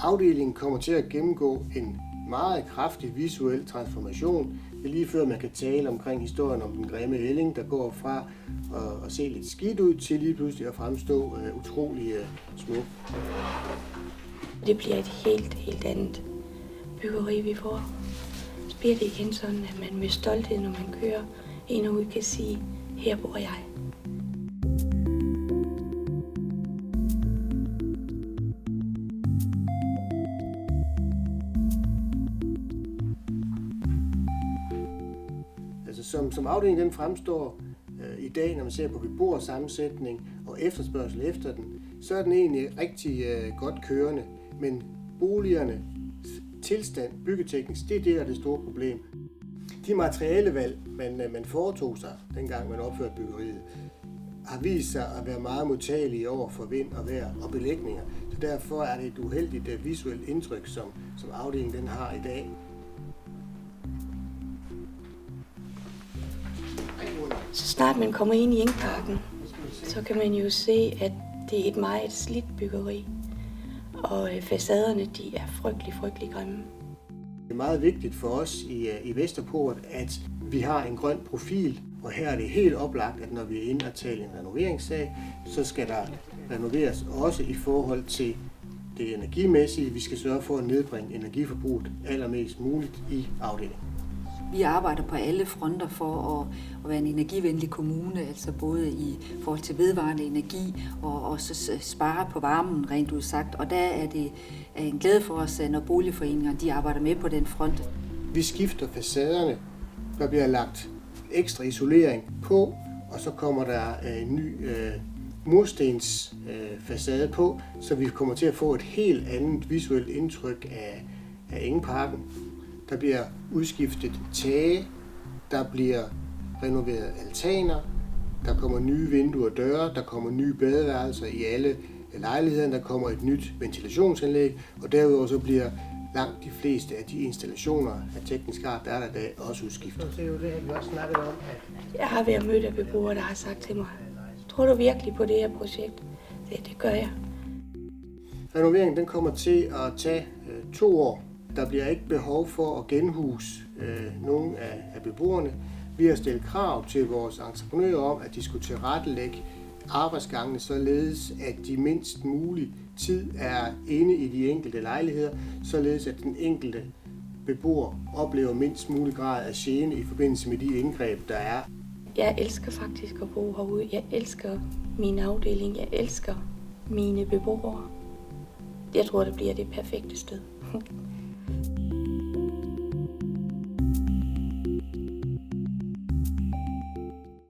Afdelingen kommer til at gennemgå en meget kraftig visuel transformation. Det er lige før man kan tale omkring historien om den grimme ælling, der går fra at se lidt skidt ud til lige pludselig at fremstå utrolig smuk. Det bliver et helt andet byggeri, vi får. Så bliver det igen sådan, at man med stolthed, når man kører ind og ud, kan sige, her bor jeg. Altså som afdelingen den fremstår i dag, når man ser på beboersammensætning og efterspørgsel efter den, så er den egentlig rigtig godt kørende. Men boligernes tilstand, byggeteknisk, det er det, der er det store problem. De materialevalg, man foretog sig, dengang man opførte byggeriet, har vist sig at være meget modtagelige over for vind og vejr og belægninger. Så derfor er det et uheldigt visuelt indtryk, som afdelingen den har i dag. Så snart man kommer ind i Engparken, så kan man jo se, at det er et meget slidt byggeri. Og facaderne, de er frygtelig grimme. Det er meget vigtigt for os i Vesterport, at vi har en grøn profil. Og her er det helt oplagt, at når vi er inde og tale en renoveringssag, så skal der renoveres også i forhold til det energimæssige. Vi skal sørge for at nedbringe energiforbruget allermest muligt i afdelingen. Vi arbejder på alle fronter for at være en energivenlig kommune, altså både i forhold til vedvarende energi og så spare på varmen, rent udsagt. Og der er det en glæde for os, når boligforeningerne de arbejder med på den front. Vi skifter facaderne, der bliver lagt ekstra isolering på, og så kommer der en ny murstensfacade på, så vi kommer til at få et helt andet visuelt indtryk af Engparken. Der bliver udskiftet tage, der bliver renoveret altaner, der kommer nye vinduer og døre, der kommer nye badeværelser i alle lejlighederne, der kommer et nyt ventilationsanlæg, og derudover så bliver langt de fleste af de installationer af teknisk art, der er der i dag, også udskiftet. Det er jo det, vi også snakket om. Jeg har været mødt af beboere, der har sagt til mig, tror du virkelig på det her projekt? Det gør jeg. Renoveringen den kommer til at tage 2 år. Der bliver ikke behov for at genhuse nogen af beboerne. Vi har stillet krav til vores entreprenører om, at de skulle tilrettelægge arbejdsgangene således, at de mindst mulig tid er inde i de enkelte lejligheder, således at den enkelte beboer oplever mindst mulig grad af gene i forbindelse med de indgreb, der er. Jeg elsker faktisk at bo herude. Jeg elsker min afdeling. Jeg elsker mine beboere. Jeg tror, det bliver det perfekte sted.